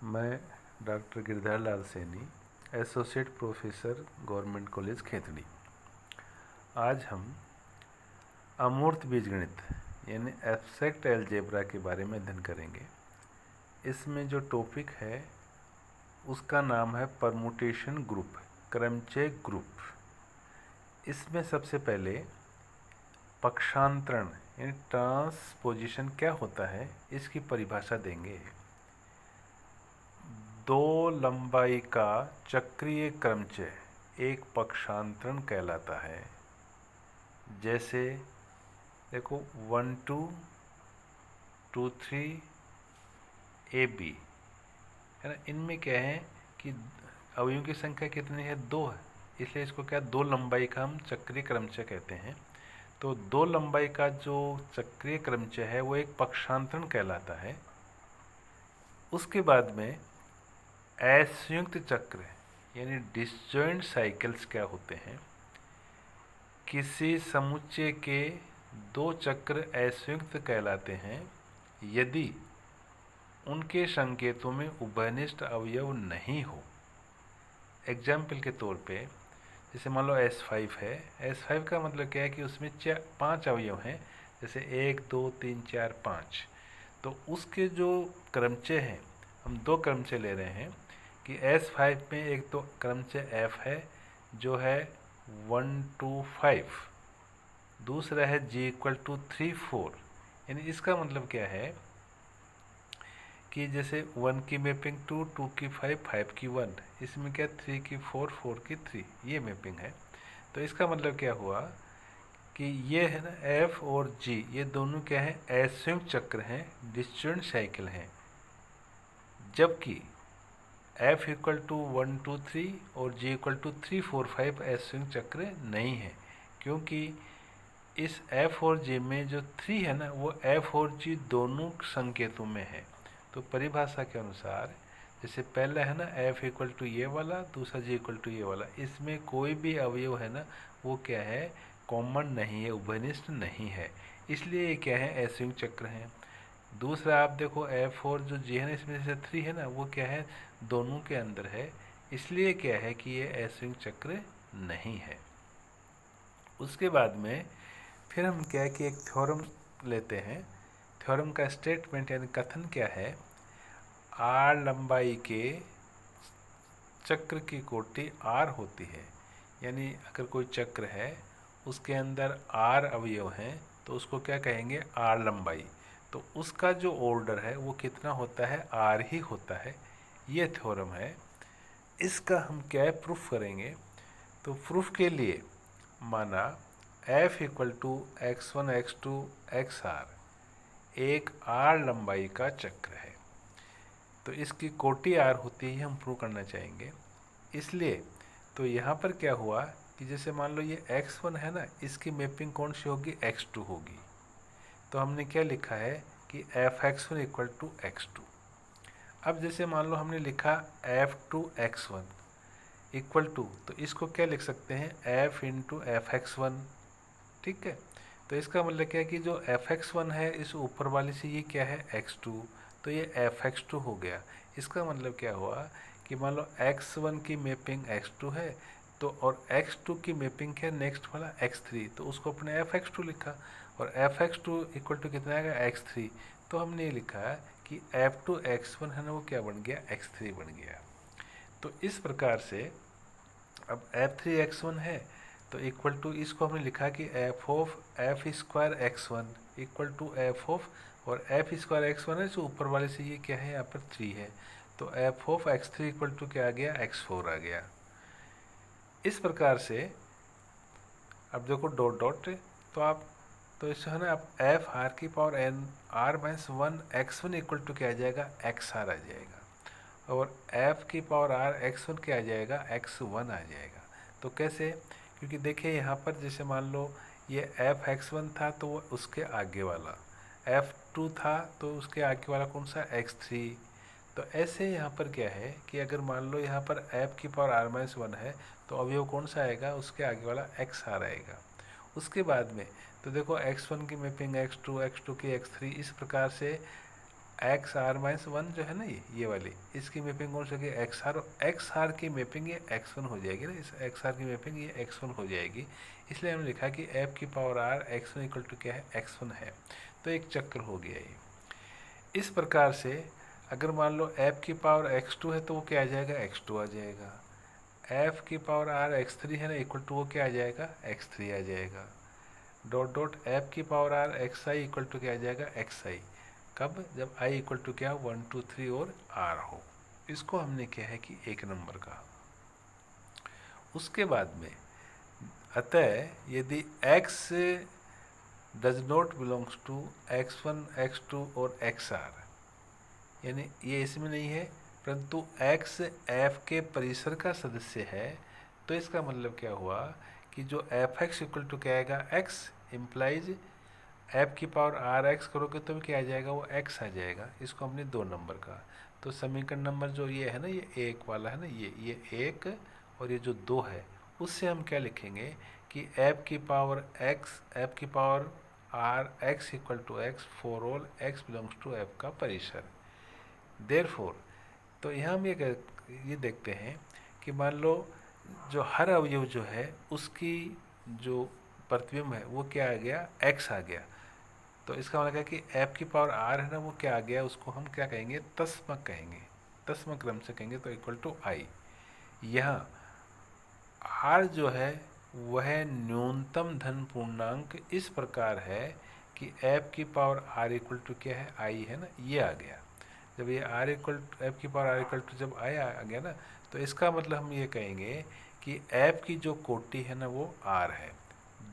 मैं doctor Girdhar Lal Saini, associate professor government college Khetri. आज हम अमूर्त बीजगणित यानी एब्स्ट्रैक्ट अलजेब्रा के बारे में अध्ययन करेंगे। इसमें जो टॉपिक है उसका नाम है परमुटेशन ग्रुप, क्रमचय ग्रुप। इसमें सबसे पहले पक्षांतरण यानी ट्रांसपोजिशन क्या होता है इसकी परिभाषा देंगे। दो लंबाई का चक्रीय क्रमचय एक पक्षांतरण कहलाता है। जैसे देखो 1 2 2 3 AB है ना। इनमें क्या है कि अवयवों की संख्या कितनी है? 2 है, इसलिए इसको क्या दो लंबाई का हम चक्रीय क्रमचय कहते हैं। तो दो लंबाई का जो चक्रीय क्रमचय है वो एक पक्षांतरण कहलाता है। उसके बाद में असंयुक्त चक्र यानी डिसजॉइंट साइकिल्स क्या होते हैं? किसी समुच्चय के दो चक्र असंयुक्त कहलाते हैं यदि उनके संकेतों में उभयनिष्ठ अवयव नहीं हो। एग्जाम्पल के तौर पे जैसे मान लो S5 है। S5 का मतलब क्या है कि उसमें 5 अवयव हैं, जैसे 1 2 3 4 5। तो उसके जो क्रमचय हैं, हम दो क्रमचय ले रहे हैं कि S5 में एक तो क्रमचय F है जो है 1 2 5, दूसरा है G = 3 4। यानी इसका मतलब क्या है कि जैसे 1 की मैपिंग 2, 2 की 5, 5 की 1, इसमें क्या 3 की 4, 4 की 3, ये मैपिंग है। तो इसका मतलब क्या हुआ कि ये है ना F और G, ये दोनों क्या है? असंयुक्त चक्र हैं, डिसजॉइंट साइकिल हैं। जबकि F = 1 2 3 और G = 3 4 5 असंयुक्त चक्र नहीं है, क्योंकि इस F और G में जो 3 है ना वो F और G दोनों संकेतों में है। तो परिभाषा के अनुसार जैसे पहला है ना F = ये वाला, दूसरा G = ये वाला, इसमें कोई भी अवयव है ना वो क्या है? कॉमन नहीं है, उभयनिष्ठ नहीं है, इसलिए ये क्या है? असंयुक्त चक्र हैं। दूसरा आप देखो F और जो G है ना इसमें से 3 है ना वो क्या है? दोनों के अंदर है, इसलिए क्या है कि ये असंयुक्त चक्र नहीं है। उसके बाद में फिर हम क्या है कि एक थ्योरम लेते हैं। थ्योरम का स्टेटमेंट यानी कथन क्या है? R लंबाई के चक्र की कोटि R होती है। यानी अगर कोई चक्र है उसके अंदर R अवयव हैं तो उसको क्या कहेंगे? R लंबाई। तो उसका जो ऑर्डर है वो कितना होता है? R ही होता है। ये थ्योरम है। इसका हम क्या है? प्रूफ करेंगे। तो प्रूफ के लिए माना F = x1 x2 xr एक R लंबाई का चक्र है, तो इसकी कोटि R होती है, हम प्रूव करना चाहेंगे। इसलिए तो यहाँ पर क्या हुआ कि जैसे मान लो ये x1 है ना, इसकी मैपिंग कौन सी होगी? x2 होगी। तो हमने क्या लिखा है कि Fx1 = x2। अब जैसे मान लो हमने लिखा F2 x1 = तो इसको क्या लिख सकते हैं? F × Fx1। ठीक है। तो इसका मतलब क्या है कि जो Fx1 है इस ऊपर वाली से ये क्या है? x2, तो ये Fx2 हो गया। इसका मतलब क्या हुआ कि मान लो x1 की मैपिंग x2 है तो और x2 की मैपिंग क्या? नेक्स्ट वाला x3, तो उसको अपने Fx2 लिखा और Fx2 = कितना आएगा? x3। तो हमने ये लिखा कि F2 x1 है ना वो क्या बन गया? x3 बन गया। तो इस प्रकार से अब F3 x1 है तो इक्वल टू इसको हमने लिखा कि f² x1 = f और f² x1 है, जो ऊपर वाले से ये क्या है? यहाँ पर 3 है, तो f x3 = क्या आ गया? x4 आ गया। इस प्रकार से अब देखो डॉट डॉट, तो आप तो इससे है ना आप Fr⁴n r−1 x1 = क्या आ जाएगा? xr आ जाएगा और F⁴r x1 क्या आ जाएगा? x1 आ जाएगा। तो कैसे? क्योंकि देखिए यहाँ पर जैसे मान लो ये Fx1 था तो वो उसके आगे वाला, F2 था तो उसके आगे वाला कौन सा? x3। तो ऐसे यहाँ पर क्या है कि अगर मान लो यहाँ पर F⁴r−1 है तो अवयव कौन सा आएगा? उसके आगे वाला xr आएगा। उसके बाद में तो देखो x1 की मैपिंग x2, x2 की x3, इस प्रकार से एक्स आर माइनस वन जो है ना, ये वाली, इसकी मैपिंग कौन सी होगी, एक्स आर की मैपिंग ये एक्स वन हो जाएगी ना, इस एक्स आर की मैपिंग ये एक्स वन हो जाएगी। इसलिए हमने लिखा कि एफ की power r x one equal to क्या है, एक्स वन है। तो एक चक्र हो गया ये। इस प्रकार से अगर मान लो एफ की पावर एक्स टू है तो वो क्या आ जाएगा, एक्स टू आ जाएगा। एफ की पावर आर एक्स थ्री है ना, इक्वल टू वो क्या आ जाएगा, एक्स थ्री आ जाएगा। डॉट डॉट एफ की power r x i equal to क्या आ जाएगा, एक्स आई। कब, जब आई इक्वल टू क्या, वन टू थ्री और आर हो। इसको हमने क्या है कि एक नंबर का। उसके बाद में अतः यदि x does not belongs to x1 x2 और xr, यानी ये इसमें नहीं है परंतु x f के परिसर का सदस्य है, तो इसका मतलब क्या हुआ कि जो fx इक्वल टू क्या आएगा, x इम्प्लाइज f की पावर आर एक्स करोगे तो भी क्या आ जाएगा, वो x आ जाएगा। इसको हमने दो नंबर का। तो समीकरण नंबर जो ये है ना, ये एक वाला है ना, ये एक और ये जो दो है, उससे हम क्या लिखेंगे कि f की पावर x, f की power r x equal to x for all x belongs to f का परिसर। देयरफॉर तो यहाँ हम ये देखते हैं कि मान लो जो हर अवयव जो है उसकी जो प्रतिबिंब है वो क्या आ गया, x आ गया। तो इसका मतलब है कि f की पावर r है ना, वो क्या आ गया, उसको हम क्या कहेंगे, तस्मक कहेंगे, तस्मक क्रम से कहेंगे, तो इक्वल टू आई। यहाँ r जो है वह न्यूनतम धन पूर्णांक इस प्रकार है कि f की पावर r इक्वल टू क्या है, i है ना, ये आ गया। जब ये r इक्वल एफ की पावर r इक्वल टू जब i आ गया ना, तो इसका मतलब हम ये कहेंगे कि f की जो कोटि है ना वो r है,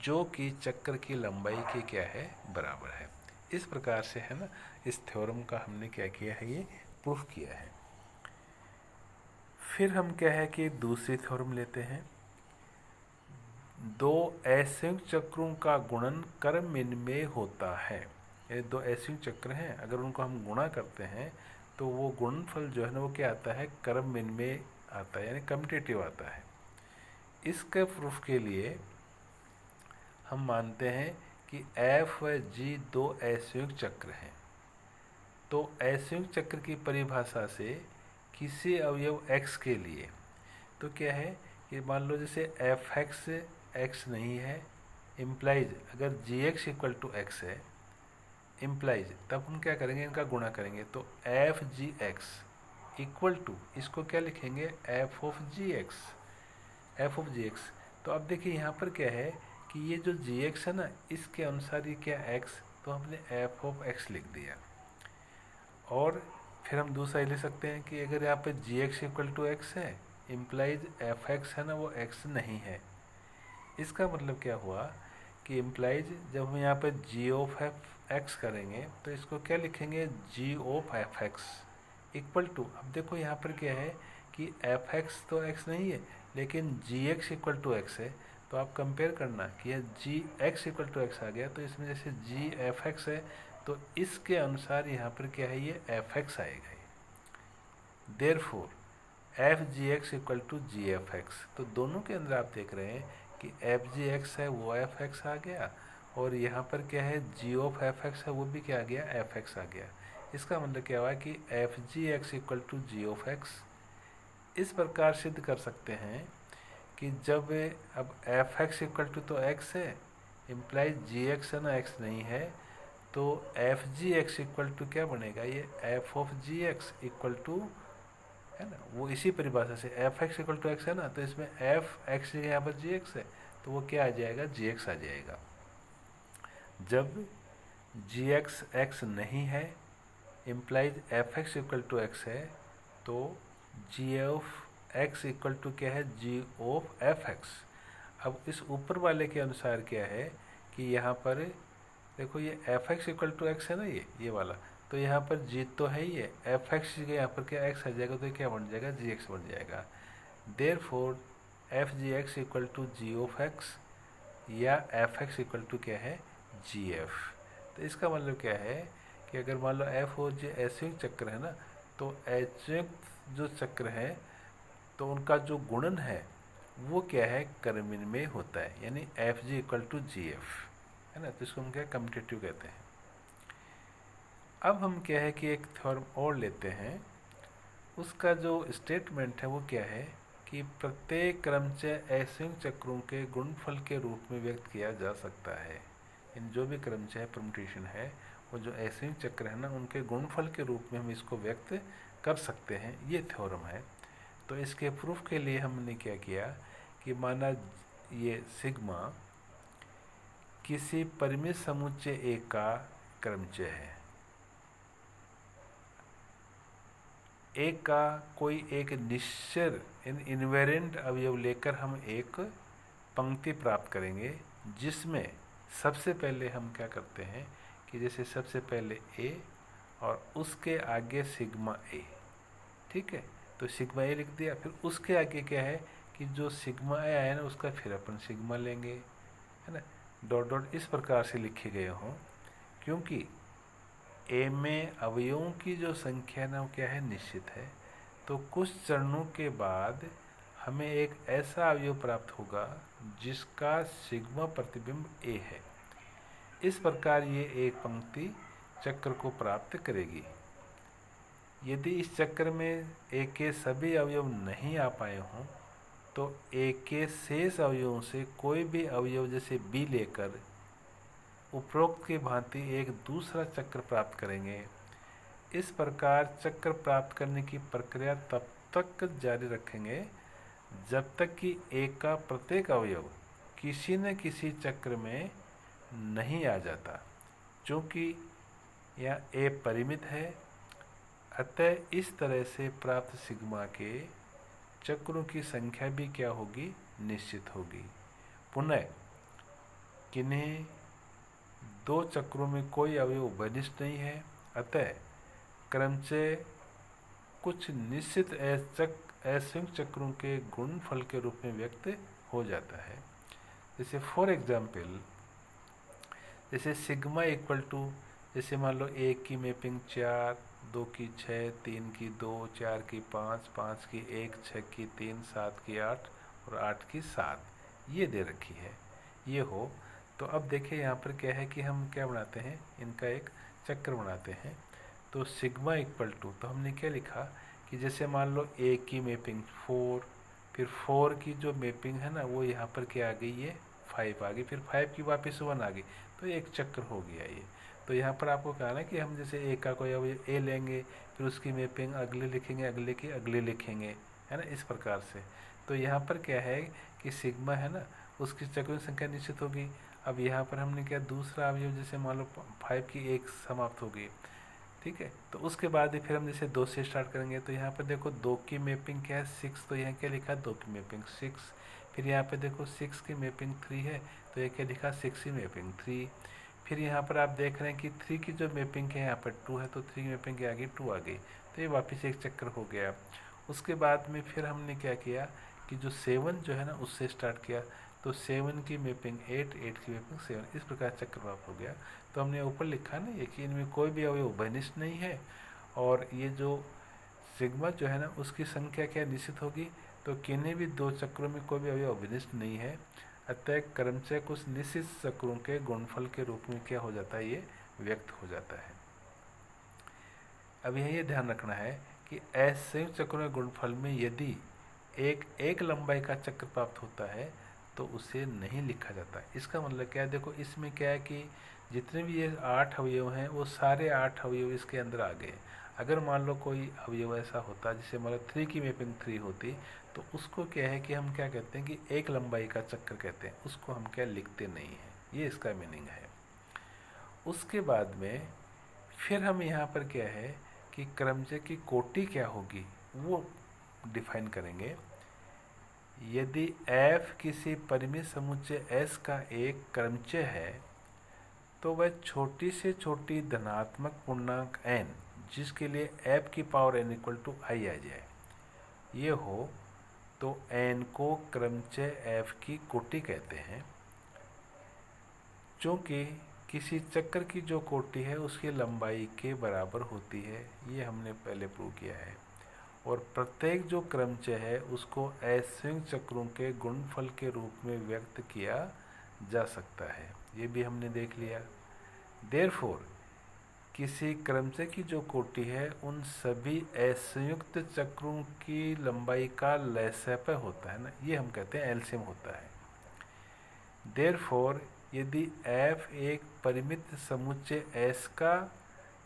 जो कि चक्र की लंबाई के क्या है, बराबर है। इस प्रकार से है ना, इस थ्योरम का हमने क्या किया है, ये प्रूफ किया है। फिर हम क्या है कि दूसरी थ्योरम लेते हैं। दो असंयुक्त चक्रों का गुणन कर्म में होता है। ये दो असंयुक्त चक्र हैं, अगर उनको हम गुणा करते हैं तो वो गुणनफल जो है ना वो क्या आता है, कर्म में आता है, यानी कम्यूटेटिव आता है। इसके प्रूफ के लिए हम मानते हैं कि एफ व जी दो असंयुक्त चक्र हैं। तो असंयुक्त चक्र की परिभाषा से किसी अवयव x के लिए तो क्या है कि मान लो जैसे एफ एक्स एक्स नहीं है, इम्प्लाइज अगर g x equal to x है, इम्प्लाइज तब हम क्या करेंगे, इनका गुणा करेंगे। तो f g x equal to, इसको क्या लिखेंगे, f of g x, f of g x. तो अब देखिए यहाँ पर क्या है कि ये जो जी एक्स है ना, इसके अनुसार ये क्या एक्स, तो हमने एफ ऑफ एक्स लिख दिया। और फिर हम दूसरा लिख सकते हैं कि अगर यहाँ पे जी एक्स इक्वल टू एक्स है, इम्प्लाइज एफ एक्स है ना वो एक्स नहीं है। इसका मतलब क्या हुआ कि इम्प्लाइज जब हम यहाँ पे जी ऑफ एफ एक्स करेंगे तो इसको क्या लिखेंगे, g of f x equal to, अब देखो यहाँ पर क्या है कि एफ एक्स तो एक्स नहीं है लेकिन जी एक्स इक्वल टू एक्स है। तो आप कंपेयर करना कि यह जी एक्स इक्वल टू एक्स आ गया, तो इसमें जैसे जी एफ एक्स है तो इसके अनुसार यहाँ पर क्या है, ये एफ एक्स आएगा। Therefore f g x equal to g f x. तो दोनों के अंदर आप देख रहे हैं कि एफ जी एक्स है वो एफ एक्स आ गया, और यहाँ पर क्या है जी ऑफ एफ एक्स है वो भी क्या आ गया, एफ एक्स आ गया। इसका मतलब क्या हुआ कि f g x equal to g of x. इस प्रकार सिद्ध कर सकते हैं कि जब अब एफ एक्स इक्वल टू तो एक्स है, इम्प्लाइज जी एक्स है ना एक्स नहीं है, तो f g x equal to क्या बनेगा, ये f of g x equal to है ना, वो इसी परिभाषा से f x equal to x है ना, तो इसमें एफ एक्स यहाँ पर जी एक्स है तो वो क्या आ जाएगा, जी एक्स आ जाएगा। जब जी एक्स एक्स नहीं है, implies f x equal to x है, तो g of x equal to क्या है, जी ऑफ एफ एक्स। अब इस ऊपर वाले के अनुसार क्या है कि यहाँ पर देखो ये f x equal to x है ना, ये वाला, तो यहाँ पर जी तो है ही है, एफ एक्स की यहाँ पर क्या एक्स आ जाएगा, तो क्या बन जाएगा, जी एक्स बन जाएगा। Therefore f g x equal to g of x या एफ एक्स इक्वल टू क्या है, जी एफ। तो इसका मतलब क्या है कि अगर मान लो एफ और जी असंयुक्त चक्र है ना, तो असंयुक्त जो चक्र है तो उनका जो गुणन है वो क्या है, कर्मिन में होता है, यानी f g equal to g f है ना, तो इसको हम क्या कम्यूटेटिव कहते हैं। अब हम क्या है कि एक थ्योरम और लेते हैं। उसका जो स्टेटमेंट है वो क्या है कि प्रत्येक क्रमचय असंयुक्त चक्रों के गुणनफल के रूप में व्यक्त किया जा सकता है। इन जो भी क्रमचय परम्यूटेशन है वो जो असंयुक्त चक्र है ना, उनके गुणनफल के रूप में हम इसको व्यक्त कर सकते हैं। ये थ्योरम है। तो इसके प्रूफ के लिए हमने क्या किया कि माना ये सिग्मा किसी परिमित समुच्चय ए का क्रमचय है। ए का कोई एक निश्चित इनवेरेंट अवयव लेकर हम एक पंक्ति प्राप्त करेंगे, जिसमें सबसे पहले हम क्या करते हैं कि जैसे सबसे पहले ए और उसके आगे सिग्मा ए, ठीक है। तो सिग्मा ए लिख दिया, फिर उसके आगे क्या है कि जो सिग्मा ए आया ना उसका फिर अपन सिग्मा लेंगे, है ना। डॉट डॉट इस प्रकार से लिखे गए हों, क्योंकि ए में अवयवों की जो संख्या ना वो क्या है, निश्चित है। तो कुछ चरणों के बाद हमें एक ऐसा अवयव प्राप्त होगा जिसका सिग्मा प्रतिबिंब ए है। इस प्रकार ये एक पंक्ति चक्र को प्राप्त करेगी। यदि इस चक्र में ए के सभी अवयव नहीं आ पाए हों तो ए के शेष अवयवों से कोई भी अवयव जैसे बी लेकर उपरोक्त की भांति एक दूसरा चक्र प्राप्त करेंगे। इस प्रकार चक्र प्राप्त करने की प्रक्रिया तब तक जारी रखेंगे जब तक कि ए का प्रत्येक अवयव किसी न किसी चक्र में नहीं आ जाता। चूँकि यह ए परिमित है, अतः इस तरह से प्राप्त सिग्मा के चक्रों की संख्या भी क्या होगी, निश्चित होगी। पुनः किन्हीं दो चक्रों में कोई अवयव उभयनिष्ठ नहीं है, अतः क्रमचय कुछ निश्चित असंयुक्त चक्रों के गुणनफल के रूप में व्यक्त हो जाता है। जैसे फॉर एग्जाम्पल, जैसे सिग्मा इक्वल टू, जैसे मान लो 1 की मैपिंग 4, 2 की 6, 3 की 2, 4 की 5, 5 की 1, 6 की 3, 7 की 8 और 8 की 7 ये दे रखी है। ये हो तो अब देखिए यहाँ पर क्या है कि हम क्या बनाते हैं, इनका एक चक्र बनाते हैं। तो सिग्मा इक्वल टू, तो हमने क्या लिखा कि जैसे मान लो 1 की मैपिंग 4, फिर 4 की जो मैपिंग है ना वो यहाँ पर क्या आ गई, ये 5 आ गई, फिर 5 की वापस 1 आ गई, तो एक चक्र हो गया ये। तो यहाँ पर आपको कहा ना कि हम जैसे ए का कोई अवयव ए लेंगे, फिर उसकी मैपिंग अगले लिखेंगे, अगले की अगले लिखेंगे, है ना, इस प्रकार से। तो यहाँ पर क्या है कि सिग्मा है ना, उसकी चक्रों की संख्या निश्चित होगी। अब यहाँ पर हमने क्या, दूसरा अवयव जैसे मान लो 5 की 1 समाप्त हो गई, ठीक है। तो उसके बाद ही फिर हम जैसे 2 से स्टार्ट करेंगे। तो यहाँ पर देखो 2 की मैपिंग क्या है, 6, तो यहाँ क्या लिखा, 2 की मैपिंग 6। फिर यहाँ पे देखो 6 की मैपिंग 3 है, तो ये क्या लिखा, 6 की मैपिंग 3। फिर यहाँ पर आप देख रहे हैं कि 3 की जो मैपिंग है यहाँ पर 2 है, तो 3 की मैपिंग क्या आ गई, 2 आ गई, तो ये वापस एक चक्र हो गया। उसके बाद में फिर हमने क्या किया कि जो 7 जो है ना उससे स्टार्ट किया, तो 7 की मैपिंग 8, 8 की मैपिंग 7, इस प्रकार चक्र प्राप्त हो गया। तो हमने ऊपर लिखा ना ये कि इनमें कोई भी अवयव उभयनिष्ठ नहीं है, और ये जो सिग्मा जो है ना उसकी संख्या क्या निश्चित होगी। तो किन्हीं भी दो चक्रों में कोई भी अवयव उभयनिष्ठ नहीं है, अतः क्रमचय कुछ निश्चित चक्रों के गुणनफल के रूप में क्या हो जाता है, ये व्यक्त हो जाता है। अब यह ध्यान रखना है कि असंयुक्त चक्रों के गुणनफल में यदि एक लंबाई का चक्र प्राप्त होता है तो उसे नहीं लिखा जाता। इसका मतलब क्या है, देखो इसमें क्या है कि जितने भी ये 8 अवयव हैं वो सारे 8 अवयव इसके अंदर आ गए। अगर मान लो कोई अवयव ऐसा होता जैसे मान लो 3 की मैपिंग 3 होती, तो उसको क्या है कि हम क्या कहते हैं कि एक लंबाई का चक्र कहते हैं, उसको हम क्या लिखते नहीं हैं, ये इसका मीनिंग है। उसके बाद में फिर हम यहाँ पर क्या है कि क्रमचय की कोटि क्या होगी वो डिफाइन करेंगे। यदि f किसी परिमित समुच्चय S का एक क्रमचय है तो वह छोटी से छोटी धनात्मक पूर्णांक n जिसके लिए f की power n equal to i आ जाए, ये हो तो n को क्रमचय f की कोटि कहते हैं। चूँकि किसी चक्र की जो कोटि है उसकी लंबाई के बराबर होती है, ये हमने पहले प्रूव किया है, और प्रत्येक जो क्रमचय है उसको असंयुक्त चक्रों के गुणनफल के रूप में व्यक्त किया जा सकता है, ये भी हमने देख लिया। देयरफॉर किसी क्रमचय की जो कोटि है उन सभी असंयुक्त चक्रों की लंबाई का लसापय होता है ना, ये हम कहते हैं एलसीएम होता है। देयरफॉर यदि f एक परिमित समुच्चय S का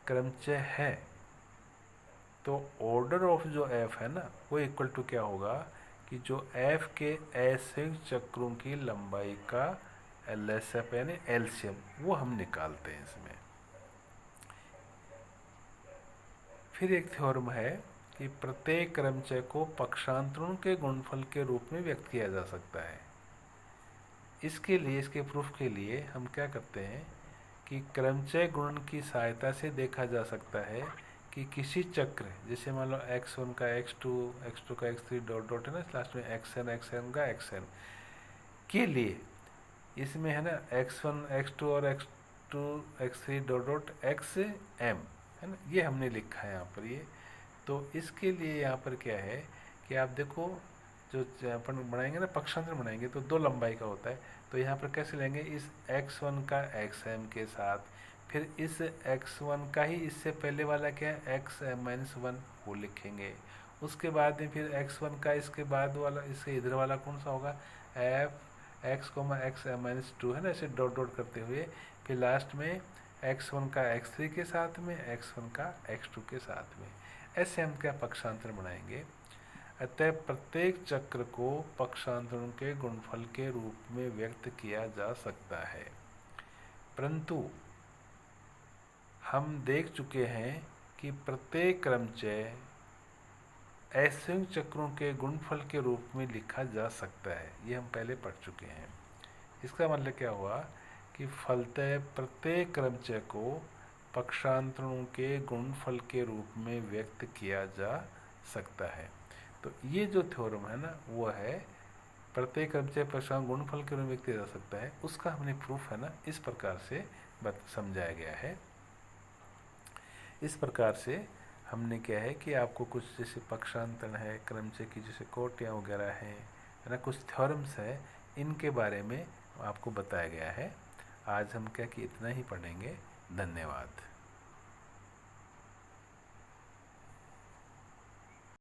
क्रमचय है तो ऑर्डर ऑफ जो f है ना वो इक्वल टू क्या होगा कि जो f के असंयुक्त चक्रों की लंबाई का LSF यानी एलसीएम वो हम निकालते हैं इसमें। फिर एक थ्योरम है कि प्रत्येक क्रमचय को पक्षांतरों के गुणनफल के रूप में व्यक्त किया जा सकता है। इसके लिए, इसके प्रूफ के लिए हम क्या करते हैं कि क्रमचय गुणन की सहायता से देखा जा सकता है कि किसी चक्र, जैसे मान लो x1 का x2 का x3 डॉट डॉट है ना, लास्ट में xn का xn के लिए इसमें है ना x1 x2 और x2 x3 dot dot xm है ना, ये हमने लिखा है यहाँ पर ये। तो इसके लिए यहाँ पर क्या है कि आप देखो जो अपन बनाएंगे ना पक्षांतर बनाएंगे तो दो लंबाई का होता है, तो यहाँ पर कैसे लेंगे इस x1 का xm के साथ, फिर इस x1 का ही इससे पहले वाला क्या है xm-1 वो लिखेंगे, उसके बाद में फिर x1 का इसके बाद वाला इसके इधर वाला कौन सा होगा x, xm-2 है ना, ऐसे डॉट डॉट करते हुए फिर लास्ट में x1 का x3 के साथ में x1 का x2 के साथ में, ऐसे हम क्या पक्षांतर बनाएंगे। अतः प्रत्येक चक्र को पक्षांतरों के गुणनफल के रूप में व्यक्त किया जा सकता है, परंतु हम देख चुके हैं कि प्रत्येक क्रमचय असंयुक्त चक्रों के गुणनफल के रूप में लिखा जा सकता है, ये हम पहले पढ़ चुके हैं। इसका मतलब क्या हुआ कि फलतः प्रत्येक क्रमचय को पक्षांतरों के गुणनफल के रूप में व्यक्त किया जा सकता है। तो ये जो थ्योरम है ना वो है प्रत्येक क्रमचय पक्षांतर गुणनफल के रूप में व्यक्त किया जा सकता है, उसका हमने प्रूफ है ना इस प्रकार से समझाया गया है। इस प्रकार से हमने क्या है कि आपको कुछ जैसे पक्षांतर है, क्रमचय की जैसे कोटियाँ वगैरह हैं है ना, कुछ थ्योरम्स है, इनके बारे में आपको बताया गया है। आज हम क्या कि इतना ही पढ़ेंगे। धन्यवाद।